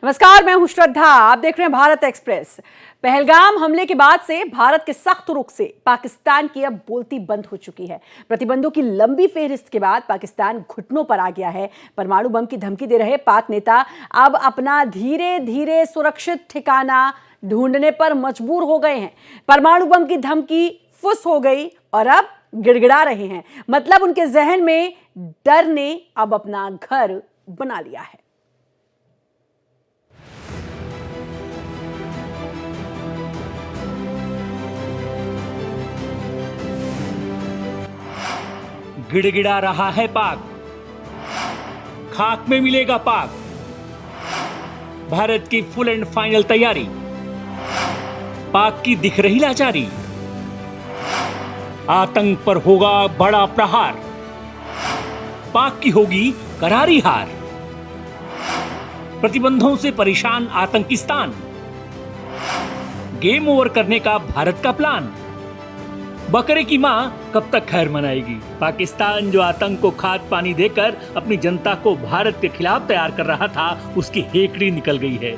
नमस्कार, मैं हूं श्रद्धा। आप देख रहे हैं भारत एक्सप्रेस। पहलगाम हमले के बाद से भारत के सख्त रुख से पाकिस्तान की अब बोलती बंद हो चुकी है। प्रतिबंधों की लंबी फेहरिस्त के बाद पाकिस्तान घुटनों पर आ गया है। परमाणु बम की धमकी दे रहे पाक नेता अब अपना धीरे धीरे सुरक्षित ठिकाना ढूंढने पर मजबूर हो गए हैं। परमाणु बम की धमकी फुस हो गई और अब गिड़गिड़ा रहे हैं। मतलब उनके जहन में डर ने अब अपना घर बना लिया है। गिड़गिड़ा रहा है पाक, खाक में मिलेगा पाक। भारत की फुल एंड फाइनल तैयारी, पाक की दिख रही लाचारी। आतंक पर होगा बड़ा प्रहार, पाक की होगी करारी हार। प्रतिबंधों से परेशान आतंकिस्तान, गेम ओवर करने का भारत का प्लान। बकरे की मां कब तक खैर मनाएगी? पाकिस्तान जो आतंक को खाद पानी देकर अपनी जनता को भारत के खिलाफ तैयार कर रहा था, उसकी हेकड़ी निकल गई है।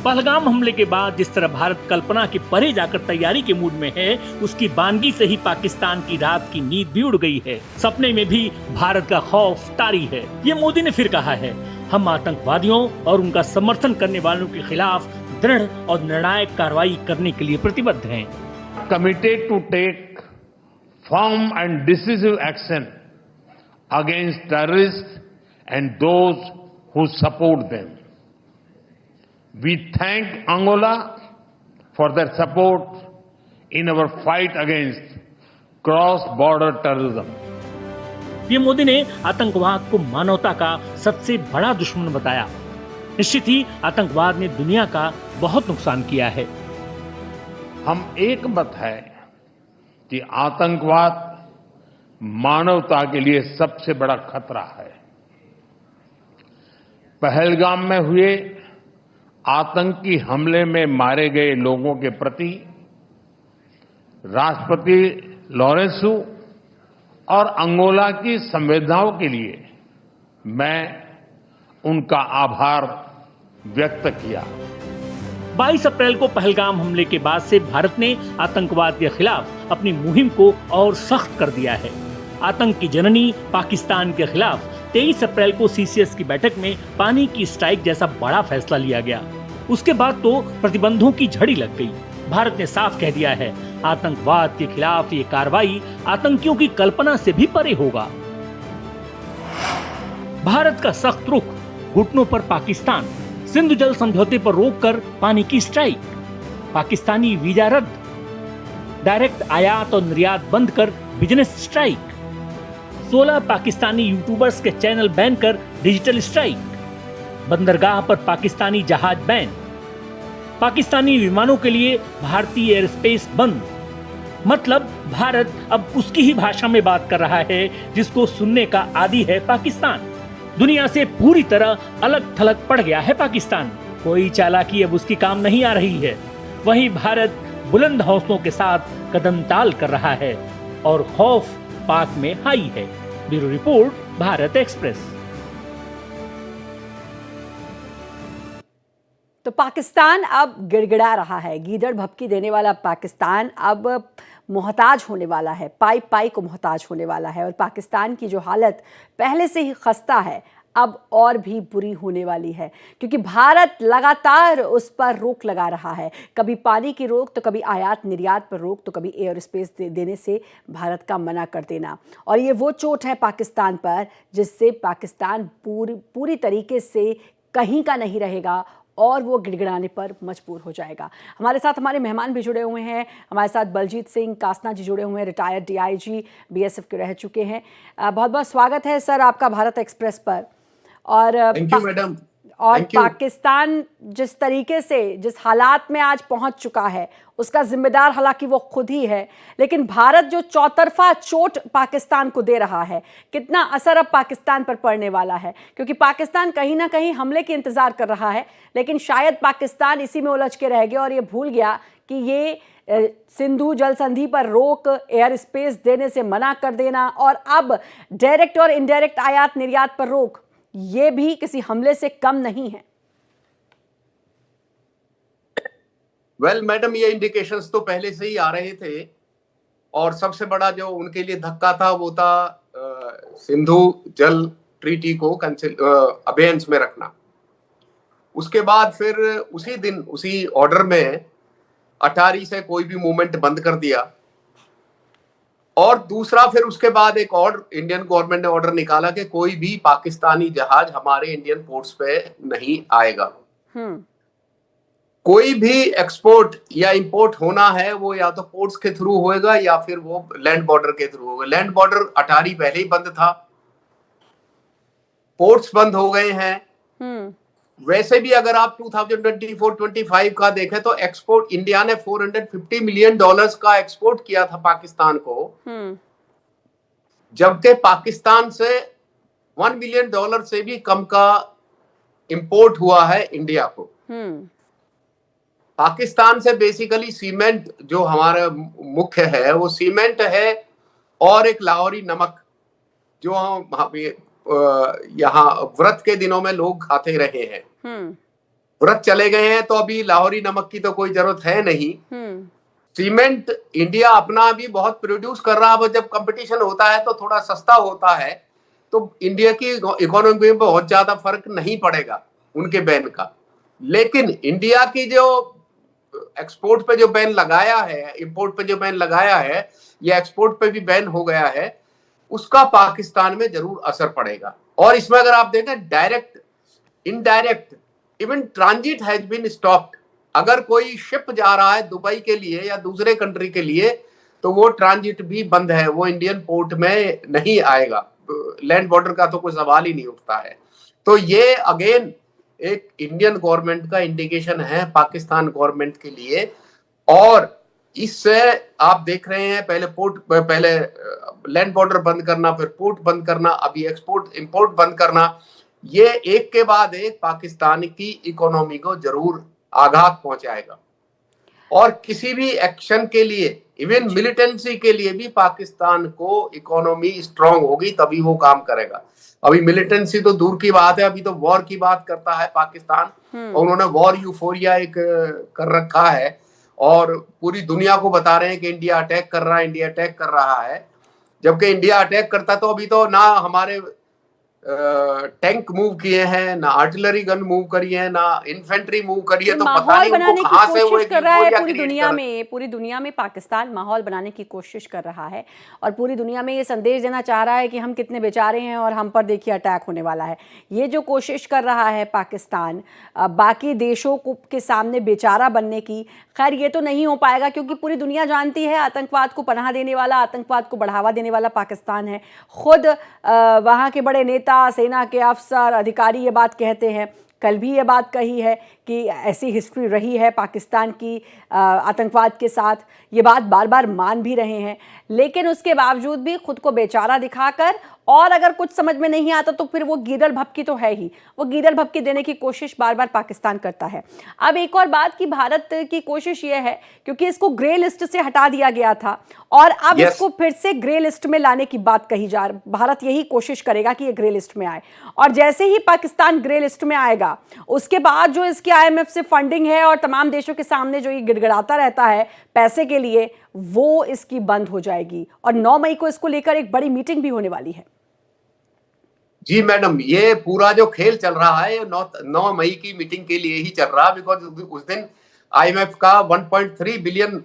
पहलगाम हमले के बाद जिस तरह भारत कल्पना के परे जाकर तैयारी के मूड में है, उसकी बानगी से ही पाकिस्तान की रात की नींद भी उड़ गई है। सपने में भी भारत का खौफ तारी है। ये मोदी ने फिर कहा है, हम आतंकवादियों और उनका समर्थन करने वालों के खिलाफ दृढ़ और निर्णायक कार्रवाई करने के लिए प्रतिबद्ध हैं। Committed to take firm and decisive action against terrorists and those who support them. We thank Angola for their support in our fight against cross-border terrorism. PM Modi ने आतंकवाद को मानवता का सबसे बड़ा दुश्मन बताया। निश्चित ही आतंकवाद ने दुनिया का बहुत नुकसान किया है। हम एक मत है कि आतंकवाद मानवता के लिए सबसे बड़ा खतरा है। पहलगाम में हुए आतंकी हमले में मारे गए लोगों के प्रति राष्ट्रपति लॉरेंसो और अंगोला की संवेदनाओं के लिए मैं उनका आभार व्यक्त किया। 22 अप्रैल को पहलगाम हमले के बाद से भारत ने आतंकवाद के खिलाफ अपनी मुहिम को और सख्त कर दिया है। आतंक की जननी पाकिस्तान के खिलाफ 23 अप्रैल को सीसीएस की बैठक में पानी की स्ट्राइक जैसा बड़ा फैसला लिया गया। उसके बाद तो प्रतिबंधों की झड़ी लग गई। भारत ने साफ कह दिया है, आतंकवाद के खिलाफ ये कार्रवाई आतंकियों की कल्पना से भी परे होगा। भारत का सख्त रुख, घुटनों पर पाकिस्तान, सिंधु जल समझौते पर रोककर पानी की स्ट्राइक, पाकिस्तानी वीजा रद्द, डायरेक्ट आयात और निर्यात बंद कर बिजनेस स्ट्राइक, 16 पाकिस्तानी यूट्यूबर्स के चैनल बैन कर डिजिटल स्ट्राइक, बंदरगाह पर पाकिस्तानी जहाज बैन, पाकिस्तानी विमानों के लिए भारतीय एयर स्पेस बंद। मतलब भारत अब उसकी ही भाषा में बात कर रहा है जिसको सुनने का आदी है पाकिस्तान। दुनिया से पूरी तरह अलग थलग पड़ गया है पाकिस्तान। कोई चालाकी अब उसकी काम नहीं आ रही है। वहीं भारत बुलंद हौसलों के साथ कदम ताल कर रहा है और खौफ पाक में हाई है। Bureau report, Bharat express. तो पाकिस्तान अब गिड़गिड़ा रहा है। गीदड़ भभकी देने वाला पाकिस्तान अब मोहताज होने वाला है, पाई पाई को मोहताज होने वाला है। और पाकिस्तान की जो हालत पहले से ही खस्ता है, अब और भी बुरी होने वाली है, क्योंकि भारत लगातार उस पर रोक लगा रहा है। कभी पानी की रोक, तो कभी आयात निर्यात पर रोक, तो कभी एयर स्पेस देने से भारत का मना कर देना। और ये वो चोट है पाकिस्तान पर जिससे पाकिस्तान पूरी तरीके से कहीं का नहीं रहेगा और वो गिड़गिड़ाने पर मजबूर हो जाएगा। हमारे साथ हमारे मेहमान भी जुड़े हुए हैं। हमारे साथ बलजीत सिंह कासना जी जुड़े हुए हैं, रिटायर्ड डीआईजी बीएसएफ के रह चुके हैं। बहुत बहुत स्वागत है सर आपका भारत एक्सप्रेस पर। और थैंक यू मैडम। और पाकिस्तान जिस तरीके से, जिस हालात में आज पहुंच चुका है, उसका जिम्मेदार हालांकि वो खुद ही है, लेकिन भारत जो चौतरफा चोट पाकिस्तान को दे रहा है, कितना असर अब पाकिस्तान पर पड़ने वाला है? क्योंकि पाकिस्तान कहीं ना कहीं हमले के इंतजार कर रहा है, लेकिन शायद पाकिस्तान इसी में उलझ के रह गया और ये भूल गया कि ये सिंधु जल संधि पर रोक, एयर स्पेस देने से मना कर देना और अब डायरेक्ट और इनडायरेक्ट आयात निर्यात पर रोक, ये भी किसी हमले से कम नहीं है। वेल मैडम, ये इंडिकेशंस तो पहले से ही आ रहे थे और सबसे बड़ा जो उनके लिए धक्का था वो था सिंधु जल ट्रीटी को अबेयंस में रखना। उसके बाद फिर उसी दिन उसी ऑर्डर में अटारी से कोई भी मूवमेंट बंद कर दिया और दूसरा फिर उसके बाद एक और इंडियन गवर्नमेंट ने ऑर्डर निकाला कि कोई भी पाकिस्तानी जहाज हमारे इंडियन पोर्ट्स पे नहीं आएगा। कोई भी एक्सपोर्ट या इंपोर्ट होना है वो या तो पोर्ट्स के थ्रू होएगा या फिर वो लैंड बॉर्डर के थ्रू होगा। लैंड बॉर्डर अटारी पहले ही बंद था, पोर्ट्स बंद हो गए हैं। वैसे भी अगर आप 2024-25 का देखें तो एक्सपोर्ट इंडिया ने $450 मिलियन का एक्सपोर्ट किया था पाकिस्तान को, जबकि पाकिस्तान से $1 मिलियन से भी कम का इंपोर्ट हुआ है इंडिया को। पाकिस्तान से बेसिकली सीमेंट जो हमारा मुख्य है वो सीमेंट है और एक लाहौरी नमक जो हम यहाँ व्रत के दिनों में लोग खाते रहे हैं। व्रत चले गए हैं तो अभी लाहौरी नमक की तो कोई जरूरत है नहीं। सीमेंट इंडिया अपना भी बहुत प्रोड्यूस कर रहा है, जब कंपटीशन होता है तो थोड़ा सस्ता होता है तो इंडिया की इकोनॉमी में बहुत ज्यादा फर्क नहीं पड़ेगा उनके बैन का। लेकिन इंडिया की जो एक्सपोर्ट पे जो बैन लगाया है, इंपोर्ट पे जो बैन लगाया है या एक्सपोर्ट पे भी बैन हो गया है, उसका पाकिस्तान में जरूर असर पड़ेगा। और इसमें अगर आप देखें direct indirect even transit has been stopped. अगर कोई शिप जा रहा है दुबई के लिए या दूसरे कंट्री के लिए तो वो ट्रांजिट भी बंद है, वो इंडियन पोर्ट में नहीं आएगा। लैंड बॉर्डर का तो कोई सवाल ही नहीं उठता है। तो ये अगेन एक इंडियन गवर्नमेंट का इंडिकेशन है पाकिस्तान गवर्नमेंट के लिए। और इससे आप देख रहे हैं पहले लैंड बॉर्डर बंद करना, फिर पोर्ट बंद करना, अभी एक्सपोर्ट इंपोर्ट बंद करना, ये एक के बाद एक पाकिस्तान की इकोनॉमी को जरूर आघात पहुंचाएगा। और किसी भी एक्शन के लिए इवन मिलिटेंसी के लिए भी पाकिस्तान को इकोनॉमी स्ट्रांग होगी तभी वो काम करेगा। अभी मिलिटेंसी तो दूर की बात है, अभी तो वॉर की बात करता है पाकिस्तान और उन्होंने वॉर यूफोरिया एक कर रखा है और पूरी दुनिया को बता रहे हैं कि इंडिया अटैक कर रहा है, इंडिया अटैक कर रहा है। जबकि इंडिया अटैक करता तो अभी तो ना हमारे टैंक मूव किए हैं, ना आर्टिलरी गन मूव करी है, ना इन्फेंट्री मूव करी है, तो पता नहीं उनको कहां से वो कर रहा है। पूरी दुनिया में पाकिस्तान माहौल बनाने की कोशिश कर रहा है और पूरी दुनिया में ये संदेश देना चाह रहा है कि हम कितने बेचारे हैं और हम पर देखिए अटैक होने वाला है। ये जो कोशिश कर रहा है पाकिस्तान बाकी देशों के सामने बेचारा बनने की, खैर ये तो नहीं हो पाएगा क्योंकि पूरी दुनिया जानती है आतंकवाद को पनाह देने वाला, आतंकवाद को बढ़ावा देने वाला पाकिस्तान है। खुद वहाँ के बड़े नेता, सेना के अफसर, अधिकारी ये बात कहते हैं, कल भी ये बात कही है कि ऐसी हिस्ट्री रही है पाकिस्तान की आतंकवाद के साथ। ये बात बार बार मान भी रहे हैं, लेकिन उसके बावजूद भी खुद को बेचारा दिखाकर और अगर कुछ समझ में नहीं आता तो फिर वो गीदड़ भभकी तो है ही, वो गीदड़ भभकी देने की कोशिश बार बार पाकिस्तान करता है। अब एक और बात कि भारत की कोशिश ये है क्योंकि इसको ग्रे लिस्ट से हटा दिया गया था और अब इसको फिर से ग्रे लिस्ट में लाने की बात कही जा रही। भारत यही कोशिश करेगा कि ये ग्रे लिस्ट में आए और जैसे ही पाकिस्तान ग्रे लिस्ट में आएगा उसके बाद जो इसकी IMF से फंडिंग है और तमाम देशों के सामने जो ये गिड़गिड़ाता रहता है पैसे के लिए, वो इसकी बंद हो जाएगी। और 9 मई को इसको लेकर एक बड़ी मीटिंग भी होने वाली है। जी मैडम, ये पूरा जो खेल चल रहा है 9 मई की मीटिंग के लिए ही चल रहा है, बिकॉज उस दिन IMF का $1.3 बिलियन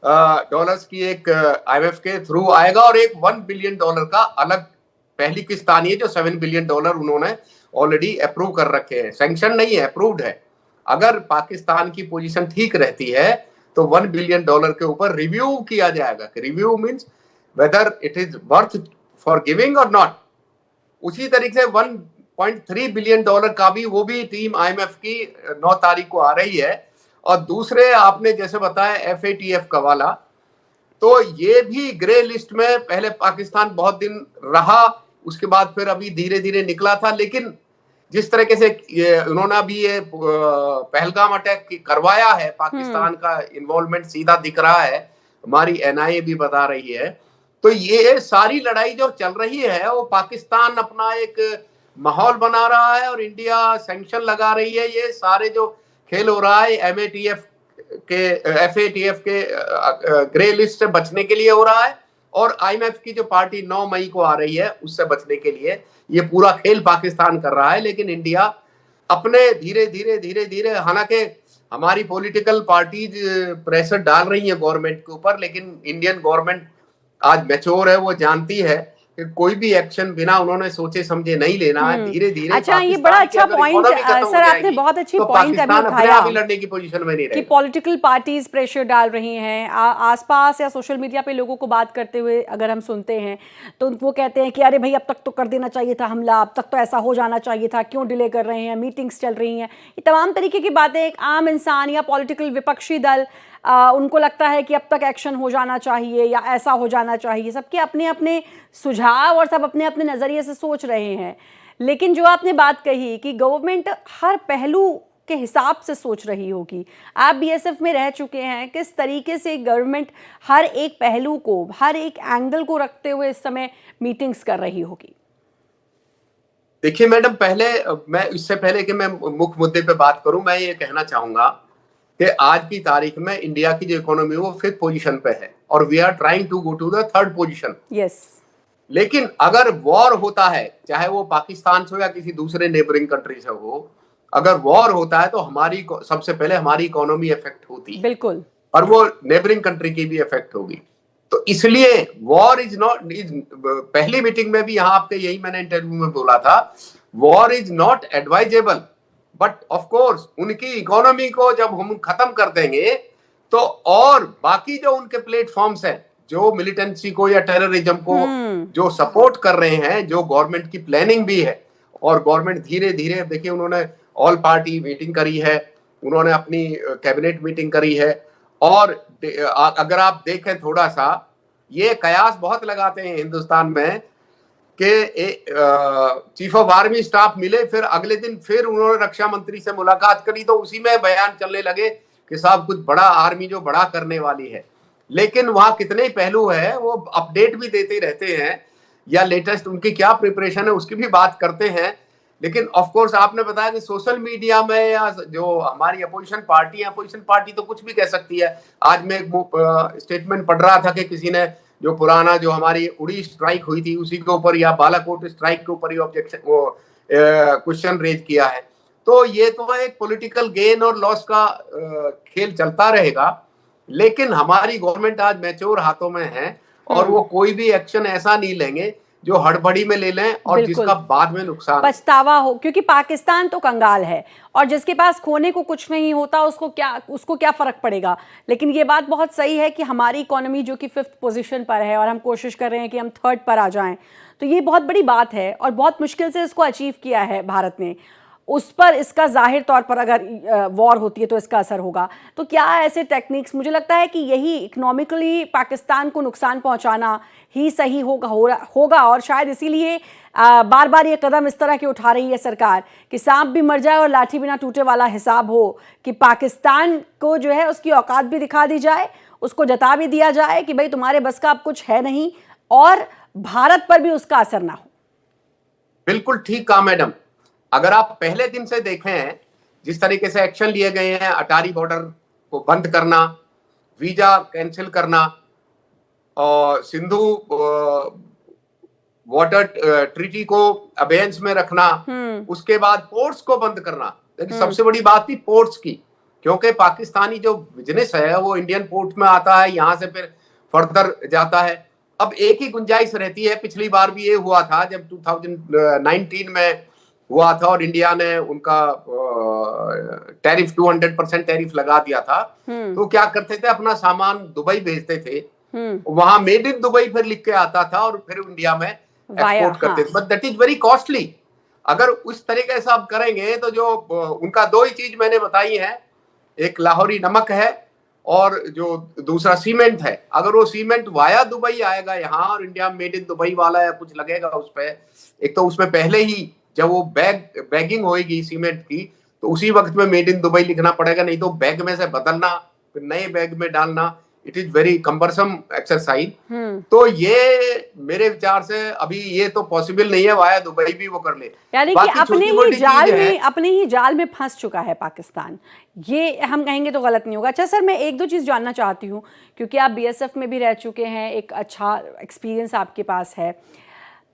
की एक IMF के थ्रू आएगा और एक $1 बिलियन का अलग पहली किस्त आनी है जो $7 बिलियन उन्होंने ऑलरेडी अप्रूव कर रखे हैं। सैंक्शन नहीं है, अप्रूव्ड है। अगर पाकिस्तान की पोजीशन ठीक रहती है तो $1 बिलियन के ऊपर रिव्यू किया जाएगा। Review means whether it is worth for giving और नॉट। उसी तरीके से $1.3 बिलियन का भी वो भी टीम IMF की 9 तारीख को आ रही है। और दूसरे आपने जैसे बताया FATF का वाला, तो ये भी ग्रे लिस्ट में पहले पाकिस्तान बहुत दिन रहा, उसके बाद फिर अभी धीरे धीरे निकला था। लेकिन जिस तरीके से उन्होंने अभी ये पहलगाम अटैक करवाया है, पाकिस्तान का इन्वॉल्वमेंट सीधा दिख रहा है, हमारी NIA भी बता रही है। तो ये सारी लड़ाई जो चल रही है वो पाकिस्तान अपना एक माहौल बना रहा है और इंडिया सैंक्शन लगा रही है। ये सारे जो खेल हो रहा है MATF के FATF के ग्रे लिस्ट से बचने के लिए हो रहा है, और IMF की जो पार्टी 9 मई को आ रही है उससे बचने के लिए ये पूरा खेल पाकिस्तान कर रहा है। लेकिन इंडिया अपने धीरे धीरे, हालांकि हमारी पॉलिटिकल पार्टीज प्रेशर डाल रही है गवर्नमेंट के ऊपर, लेकिन इंडियन गवर्नमेंट आज मैच्योर है, वो जानती है कि कोई भी एक्शन बिना उन्होंने सोचे समझे नहीं लेना है। धीरे धीरे अच्छा, ये बड़ा अच्छा पॉइंट सर, आपने बहुत अच्छी पॉइंट अभी उठाया लड़ने की पोजीशन में नहीं कि पॉलिटिकल पार्टीज प्रेशर डाल रही हैं। आसपास या सोशल मीडिया पे लोगों को बात करते हुए अगर हम सुनते हैं तो वो कहते हैं कि अरे भाई अब तक तो कर देना चाहिए था हमला, अब तक तो ऐसा हो जाना चाहिए था, क्यों डिले कर रहे हैं, मीटिंग्स चल रही हैं। ये तमाम तरीके की बातें एक आम इंसान या पॉलिटिकल विपक्षी दल उनको लगता है कि अब तक एक्शन हो जाना चाहिए या ऐसा हो जाना चाहिए। सबके अपने अपने सुझाव और सब अपने अपने नज़रिए से सोच रहे हैं। लेकिन जो आपने बात कही कि गवर्नमेंट हर पहलू के हिसाब से सोच रही होगी, आप BSF में रह चुके हैं, किस तरीके से गवर्नमेंट हर एक पहलू को, हर एक एंगल को रखते हुए इस समय मीटिंग्स कर रही होगी? देखिए मैडम, मैं इससे पहले कि मैं मुख्य मुद्दे पे बात करूं, मैं ये कहना चाहूंगा कि आज की तारीख में इंडिया की जो इकोनॉमी है वो 5th पोजीशन पे है और we are trying to go to the 3rd position. Yes. लेकिन अगर वॉर होता है, चाहे वो पाकिस्तान से हो या किसी दूसरे नेबरिंग कंट्री से हो, अगर वॉर होता है तो सबसे पहले हमारी इकोनॉमी इफेक्ट होती है, बिल्कुल, और वो नेबरिंग कंट्री की भी इफेक्ट होगी। तो इसलिए वॉर इज नॉट, पहली मीटिंग में भी यहाँ आपके यही मैंने इंटरव्यू में बोला था, war is not advisable, but of course उनकी इकोनॉमी को जब हम खत्म कर देंगे तो और बाकी जो उनके प्लेटफॉर्म्स हैं, जो मिलिटेंसी को या टेररिज्म को जो सपोर्ट कर रहे हैं, जो गवर्नमेंट की प्लानिंग भी है, और गवर्नमेंट धीरे धीरे, देखिए उन्होंने ऑल पार्टी मीटिंग करी है, उन्होंने अपनी कैबिनेट मीटिंग करी है, और अगर आप देखें थोड़ा सा, ये कयास बहुत लगाते हैं हिंदुस्तान में कि चीफ ऑफ आर्मी स्टाफ मिले, फिर अगले दिन फिर उन्होंने रक्षा मंत्री से मुलाकात करी, तो उसी में बयान चलने लगे कि साहब कुछ बड़ा आर्मी जो बड़ा करने वाली है। लेकिन वहां कितने पहलू है, वो अपडेट भी देते रहते हैं, या लेटेस्ट उनकी क्या प्रिपरेशन है उसकी भी बात करते हैं। लेकिन ऑफ कोर्स आपने बताया कि सोशल मीडिया में या जो हमारी अपोजिशन पार्टी तो कुछ भी कह सकती है। आज मैं एक स्टेटमेंट पढ़ रहा था कि किसी ने जो पुराना जो हमारी उड़ी स्ट्राइक हुई थी उसी के ऊपर या बालाकोट स्ट्राइक के ऊपर ही ऑब्जेक्शन क्वेश्चन रेज किया है। तो ये तो एक पॉलिटिकल गेन और लॉस का खेल चलता रहेगा, लेकिन हमारी गवर्नमेंट आज मैच्योर हाथों में है और वो कोई भी एक्शन ऐसा नहीं लेंगे जो हड़बड़ी में ले लें और जिसका बाद में नुकसान पछतावा हो, क्योंकि पाकिस्तान तो कंगाल है और जिसके पास खोने को कुछ नहीं होता उसको क्या फर्क पड़ेगा। लेकिन ये बात बहुत सही है कि हमारी इकोनॉमी जो कि 5th पोजीशन पर है और हम कोशिश कर रहे हैं कि हम 3rd पर आ जाएं, तो ये बहुत बड़ी बात है और बहुत मुश्किल से इसको अचीव किया है भारत ने। उस पर इसका जाहिर तौर पर अगर वॉर होती है तो इसका असर होगा। तो क्या ऐसे टेक्निक्स, मुझे लगता है कि यही इकोनॉमिकली पाकिस्तान को नुकसान पहुंचाना ही सही होगा और शायद इसीलिए बार बार ये कदम इस तरह के उठा रही है सरकार कि सांप भी मर जाए और लाठी भी ना टूटे वाला हिसाब हो, कि पाकिस्तान को जो है उसकी औकात भी दिखा दी जाए, उसको जता भी दिया जाए कि भाई तुम्हारे बस का अब कुछ है नहीं, और भारत पर भी उसका असर ना हो। बिल्कुल ठीक कहा मैडम। अगर आप पहले दिन से देखें जिस तरीके से एक्शन लिए गए हैं, अटारी बॉर्डर को बंद करना, वीजा कैंसिल करना और सिंधु वाटर ट्रीटी को अबेयंस में रखना, उसके बाद पोर्ट्स को बंद करना। लेकिन सबसे बड़ी बात थी पोर्ट्स की, क्योंकि पाकिस्तानी जो बिजनेस है वो इंडियन पोर्ट में आता है, यहां से फिर फर्दर जाता है। अब एक ही गुंजाइश रहती है, पिछली बार भी ये हुआ था जब 2019 में हुआ था और इंडिया ने उनका टैरिफ 200% टैरिफ लगा दिया था, तो क्या करते थे, अपना सामान दुबई भेजते थे, वहां मेड इन दुबई फिर लिख के आता था और फिर इंडिया में एक्सपोर्ट करते थे। But that is very costly. अगर उस तरीके से आप करेंगे तो जो उनका दो ही चीज मैंने बताई है, एक लाहौरी नमक है और जो दूसरा सीमेंट है। अगर वो सीमेंट वाया दुबई आएगा यहाँ और इंडिया मेड इन दुबई वाला या कुछ लगेगा उस पर, एक तो उसमें पहले ही जब वो बैगिंग होएगी सीमेंट की तो उसी वक्त में मेड इन दुबई लिखना पड़ेगा, नहीं तो बैग में से बदलना फिर नए बैग में डालना, it is very cumbersome exercise. तो ये मेरे विचार से अभी ये तो पॉसिबल नहीं है, वाया दुबई भी वो कर ले। यानी कि अपने ही जाल में फंस चुका है पाकिस्तान, ये हम कहेंगे तो गलत नहीं होगा। अच्छा सर, मैं एक दो चीज़ जानना चाहती हूँ, क्योंकि आप बीएसएफ में भी रह चुके हैं, एक अच्छा एक्सपीरियंस आपके पास है।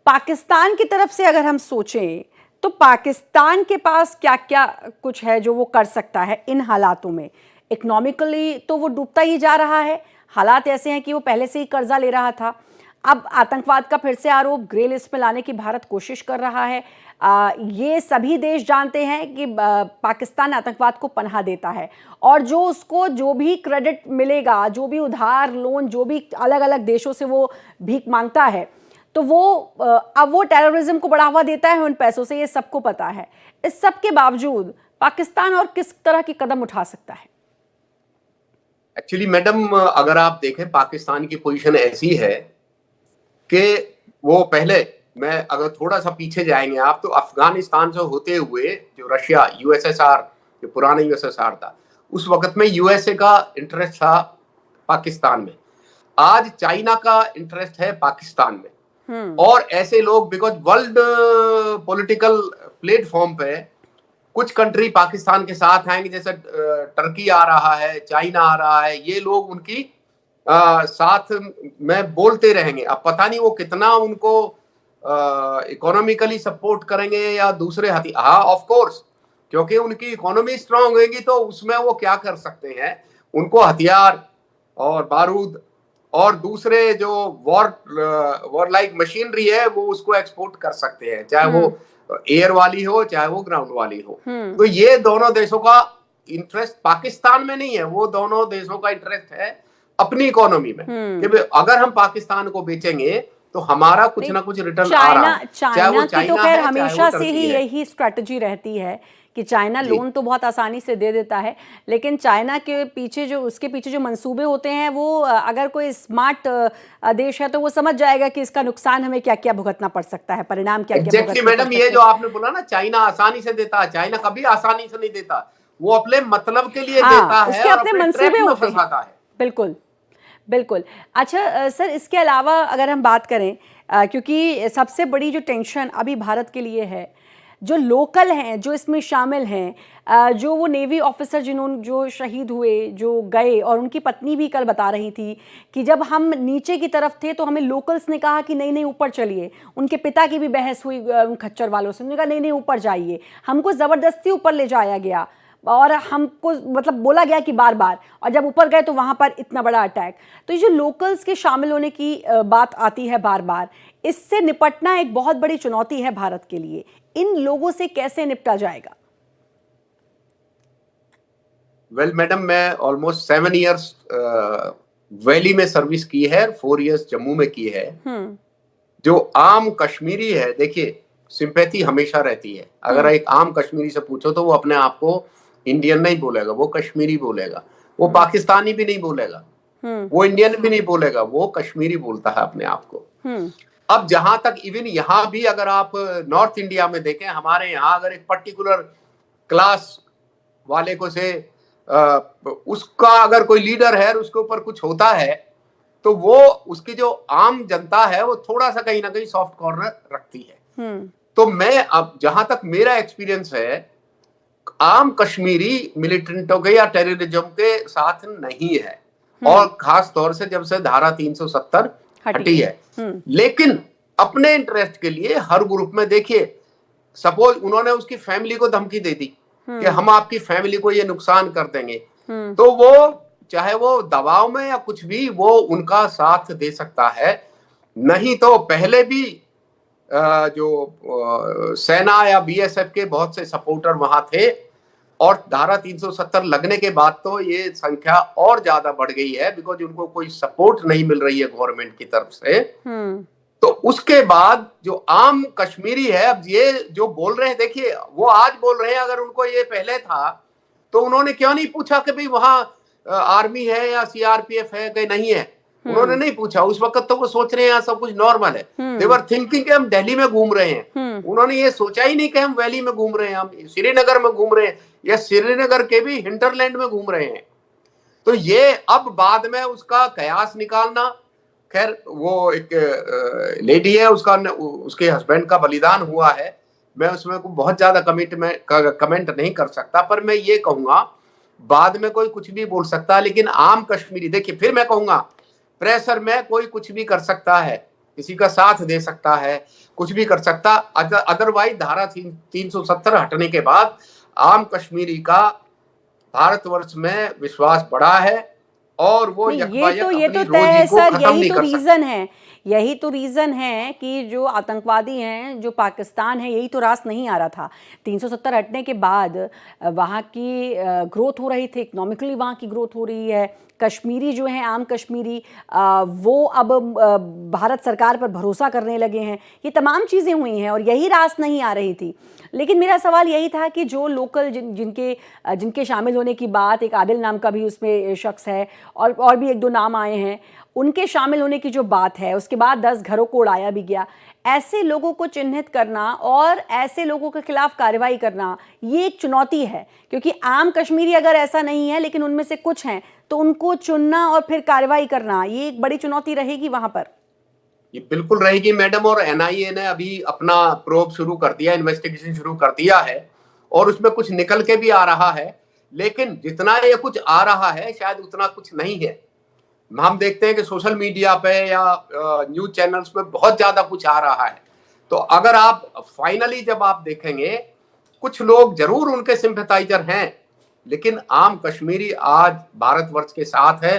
पाकिस्तान की तरफ से अगर हम सोचें तो पाकिस्तान के पास क्या क्या कुछ है जो वो कर सकता है इन हालातों में? इकोनॉमिकली तो वो डूबता ही जा रहा है, हालात ऐसे हैं कि वो पहले से ही कर्जा ले रहा था। अब आतंकवाद का फिर से आरोप ग्रे लिस्ट में लाने की भारत कोशिश कर रहा है। ये सभी देश जानते हैं कि पाकिस्तान आतंकवाद को पनाह देता है, और जो उसको जो भी क्रेडिट मिलेगा, जो भी उधार लोन, जो भी अलग अलग देशों से वो भीख मांगता है, तो वो अब वो टेररिज्म को बढ़ावा देता है उन पैसों से, ये सबको पता है। इस सब के बावजूद पाकिस्तान और किस तरह की कदम उठा सकता है? एक्चुअली मैडम, अगर आप देखें पाकिस्तान की पोजीशन ऐसी है कि वो पहले, मैं अगर थोड़ा सा पीछे जाएंगे आप, तो अफगानिस्तान से होते हुए जो रशिया, यूएसएसआर, जो पुराना यूएसएसआर था, उस वक्त में यूएसए का इंटरेस्ट था पाकिस्तान में। आज चाइना का इंटरेस्ट है पाकिस्तान में। और ऐसे लोग, बिकॉज वर्ल्ड पॉलिटिकल प्लेटफॉर्म पे कुछ कंट्री पाकिस्तान के साथ आएंगे, जैसे टर्की आ रहा है, चाइना आ रहा है, ये लोग उनकी साथ में बोलते रहेंगे। अब पता नहीं वो कितना उनको इकोनॉमिकली सपोर्ट करेंगे या दूसरे हथियार। हाँ, ऑफ कोर्स, क्योंकि उनकी इकोनॉमी स्ट्रांग होगी तो उसमें वो क्या कर सकते हैं, उनको हथियार और बारूद और दूसरे जो वॉर लाइक मशीनरी है वो उसको एक्सपोर्ट कर सकते हैं, चाहे वो एयर वाली हो चाहे वो ग्राउंड वाली हो। तो ये दोनों देशों का इंटरेस्ट पाकिस्तान में नहीं है, वो दोनों देशों का इंटरेस्ट है अपनी इकोनॉमी में कि अगर हम पाकिस्तान को बेचेंगे तो हमारा कुछ ना कुछ रिटर्न आ रहा है। चाइना की तो खैर हमेशा से ही यही स्ट्रेटजी रहती है कि चाइना लोन तो बहुत आसानी से दे देता है, लेकिन चाइना के पीछे जो, उसके पीछे जो मंसूबे होते हैं, वो अगर कोई स्मार्ट देश है तो वो समझ जाएगा कि इसका नुकसान हमें क्या क्या भुगतना पड़ सकता है, परिणाम क्या क्या भुगतना मैडम, ये जो आपने बोला ना, चाइना आसानी से देता है, चाइना कभी आसानी से नहीं देता, वो अपने मतलब के लिए देता है, उसके अपने मंसूबे होते हैं। बिल्कुल बिल्कुल। अच्छा सर, इसके अलावा अगर हम बात करें, क्योंकि सबसे बड़ी जो टेंशन अभी भारत के लिए है, जो लोकल हैं, जो इसमें शामिल हैं, जो वो नेवी ऑफिसर जिन्होंने जो शहीद हुए, जो गए, और उनकी पत्नी भी कल बता रही थी कि जब हम नीचे की तरफ थे तो हमें लोकल्स ने कहा कि नहीं नहीं ऊपर चलिए। उनके पिता की भी बहस हुई खच्चर वालों से, उन्होंने कहा नहीं नहीं ऊपर जाइए। हमको ज़बरदस्ती ऊपर ले जाया गया और हमको मतलब बोला गया कि बार बार, और जब ऊपर गए तो वहाँ पर इतना बड़ा अटैक। तो ये जो लोकल्स के शामिल होने की बात आती है बार बार, इससे निपटना एक बहुत बड़ी चुनौती है भारत के लिए। इन लोगों से कैसे निपटा जाएगा? वेल मैडम, मैं ऑलमोस्ट 7 इयर्स वैली में सर्विस की है, 4 इयर्स जम्मू में की है। जो आम कश्मीरी है, देखिए सिंपैथी हमेशा रहती है। अगर एक आम कश्मीरी से पूछो तो वो अपने आप को इंडियन नहीं बोलेगा, वो कश्मीरी बोलेगा। वो पाकिस्तानी भी नहीं बोलेगा, वो इंडियन भी नहीं बोलेगा, वो कश्मीरी बोलता है अपने आप को। अब जहां तक इवन यहाँ भी अगर आप नॉर्थ इंडिया में देखें, हमारे यहाँ अगर एक पर्टिकुलर क्लास वाले को से उसका अगर कोई लीडर है और उसके ऊपर कुछ होता है तो वो उसकी जो आम जनता है वो थोड़ा सा कहीं ना कहीं सॉफ्ट कॉर्नर रखती है। तो मैं अब जहां तक मेरा एक्सपीरियंस है, आम कश्मीरी मिलिटेंटों के या टेररिज्म के साथ नहीं है, और खास तौर से जब से धारा 370 हटी है। लेकिन अपने इंटरेस्ट के लिए हर ग्रुप में, देखिए सपोज उन्होंने उसकी फैमिली को धमकी दे दी कि हम आपकी फैमिली को ये नुकसान कर देंगे, तो वो चाहे वो दबाव में या कुछ भी, वो उनका साथ दे सकता है। नहीं तो पहले भी जो सेना या बीएसएफ के बहुत से सपोर्टर वहां थे, और धारा 370 लगने के बाद तो ये संख्या और ज्यादा बढ़ गई है, बिकॉज उनको कोई सपोर्ट नहीं मिल रही है गवर्नमेंट की तरफ से। तो उसके बाद जो आम कश्मीरी है, अब ये जो बोल रहे हैं, देखिए वो आज बोल रहे हैं, अगर उनको ये पहले था तो उन्होंने क्यों नहीं पूछा कि भाई वहां आर्मी है या सीआरपीएफ है कि नहीं है? उन्होंने नहीं पूछा। उस वक्त तो वो सोच रहे हैं यहाँ सब कुछ नॉर्मल है। दे वर थिंकिंग कि हम दिल्ली में घूम रहे हैं। उन्होंने ये सोचा ही नहीं कि हम वैली में घूम रहे हैं, हम श्रीनगर में घूम रहे हैं, या श्रीनगर के भी हिंटरलैंड में घूम रहे हैं। तो ये अब बाद में उसका कयास निकालना, खैर वो एक लेडी है, उसके हस्बैंड का बलिदान हुआ है, मैं उसमें बहुत ज्यादा कमेंट नहीं कर सकता, पर मैं ये कहूंगा बाद में कोई कुछ भी बोल सकता है, लेकिन आम कश्मीरी, देखिए फिर मैं कहूंगा प्रेशर में कोई कुछ भी कर सकता है, किसी का साथ दे सकता है, कुछ भी कर सकता, अदरवाइज धारा 370 हटने के बाद आम कश्मीरी का भारतवर्ष में विश्वास बढ़ा है और वो नहीं, यकबायक ये अपनी तो तय रोजी है को सर, खत्म नहीं कर सकता। यही तो रीजन है कि जो आतंकवादी हैं, जो पाकिस्तान है, यही तो रास नहीं आ रहा था। 370 हटने के बाद वहाँ की ग्रोथ हो रही थी, इकोनॉमिकली वहाँ की ग्रोथ हो रही है, कश्मीरी जो है, आम कश्मीरी वो अब भारत सरकार पर भरोसा करने लगे हैं, ये तमाम चीज़ें हुई हैं और यही रास नहीं आ रही थी। लेकिन मेरा सवाल यही था कि जो लोकल जिनके शामिल होने की बात, एक आदिल नाम का भी उसमें शख्स है और भी एक दो नाम आए हैं, उनके शामिल होने की जो बात है, उसके बाद 10 घरों को उड़ाया भी गया, ऐसे लोगों को चिन्हित करना और ऐसे लोगों के खिलाफ कार्रवाई करना ये एक चुनौती है, क्योंकि आम कश्मीरी अगर ऐसा नहीं है लेकिन उनमें से कुछ हैं, तो उनको चुनना और फिर कार्रवाई करना ये एक बड़ी चुनौती रहेगी वहां पर। ये बिल्कुल रहेगी मैडम, और एनआईए ने अभी अपना प्रोब शुरू कर दिया, इन्वेस्टिगेशन शुरू कर दिया है और उसमें कुछ निकल के भी आ रहा है, लेकिन जितना ये कुछ आ रहा है शायद उतना कुछ नहीं है। हम देखते हैं कि सोशल मीडिया पे या न्यूज चैनल्स पे बहुत ज्यादा कुछ आ रहा है, तो अगर आप फाइनली जब आप देखेंगे, कुछ लोग जरूर उनके सिंपैथाइजर हैं, लेकिन आम कश्मीरी आज भारतवर्ष के साथ है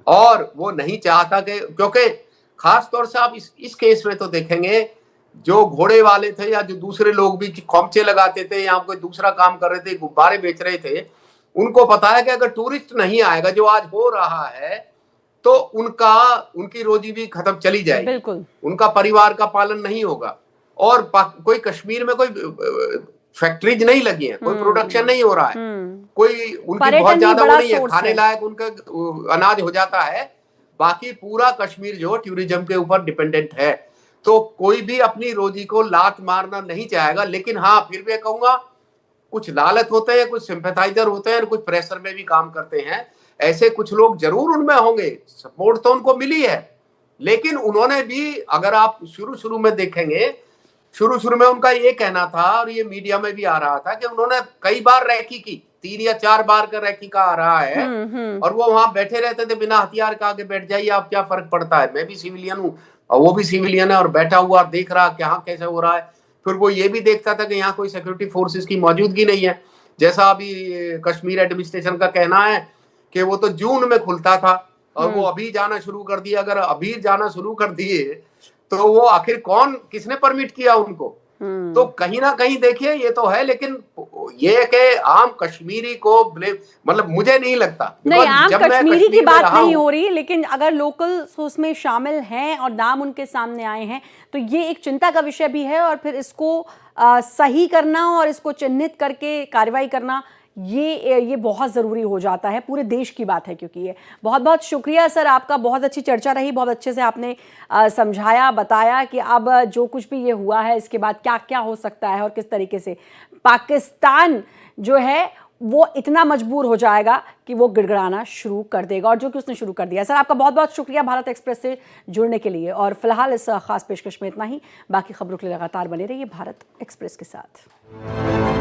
और वो नहीं चाहता कि, क्योंकि खास तौर से आप इस केस में तो देखेंगे, जो घोड़े वाले थे या जो दूसरे लोग भी खोमचे लगाते थे या कोई दूसरा काम कर रहे थे, गुब्बारे बेच रहे थे, उनको पता है कि अगर टूरिस्ट नहीं आएगा, जो आज हो रहा है, तो उनकी रोजी भी खत्म चली जाएगी, बिल्कुल, उनका परिवार का पालन नहीं होगा और कोई कश्मीर में कोई फैक्ट्रीज नहीं लगी है, कोई प्रोडक्शन नहीं हो रहा है, कोई उनकी बहुत ज्यादा वो नहीं है, खाने लायक उनका अनाज हो जाता है, बाकी पूरा कश्मीर जो टूरिज्म के ऊपर डिपेंडेंट है, तो कोई भी अपनी रोजी को लात मारना नहीं चाहेगा। लेकिन हाँ, फिर भी कहूंगा कुछ लालच होते हैं, कुछ सिंपैथाइजर होते हैं, कुछ प्रेशर में भी काम करते हैं, ऐसे कुछ लोग जरूर उनमें होंगे, सपोर्ट तो उनको मिली है, लेकिन उन्होंने भी, अगर आप शुरू में देखेंगे, शुरू में उनका ये कहना था और ये मीडिया में भी आ रहा था कि उन्होंने कई बार रैकी की, 3 या 4 बार का रैकी का आ रहा है, और वो वहां बैठे रहते थे बिना हथियार का, आगे बैठ जाइए, आप क्या फर्क पड़ता है, मैं भी सिविलियन हूँ और वो भी सिविलियन है, और बैठा हुआ देख रहा कि यहाँ कैसे हो रहा है। फिर वो ये भी देखता था कि यहाँ कोई सिक्योरिटी फोर्सेस की मौजूदगी नहीं है, जैसा अभी कश्मीर एडमिनिस्ट्रेशन का कहना है कि वो तो जून में खुलता था और वो अभी जाना शुरू कर दिया। अगर अभी जाना शुरू कर दिए तो वो आखिर किसने परमिट किया उनको? तो कहीं ना कहीं देखिए ये तो है, लेकिन ये कि आम कश्मीरी को मतलब मुझे नहीं लगता। नहीं, आम कश्मीरी की बात नहीं हो रही, लेकिन अगर लोकल उसमें शामिल हैं और नाम उनके सामने आए हैं तो ये एक चिंता का विषय भी है, और फिर इसको सही करना और इसको चिन्हित करके कार्रवाई करना ये बहुत ज़रूरी हो जाता है, पूरे देश की बात है। क्योंकि ये बहुत बहुत शुक्रिया सर आपका, बहुत अच्छी चर्चा रही, बहुत अच्छे से आपने समझाया, बताया कि अब जो कुछ भी ये हुआ है इसके बाद क्या क्या हो सकता है और किस तरीके से पाकिस्तान जो है वो इतना मजबूर हो जाएगा कि वो गिड़गिड़ाना शुरू कर देगा, और जो कि उसने शुरू कर दिया। सर आपका बहुत बहुत शुक्रिया भारत एक्सप्रेस से जुड़ने के लिए, और फिलहाल इस खास पेशकश में इतना ही। बाकी खबरों के लिए लगातार बने रहिए भारत एक्सप्रेस के साथ।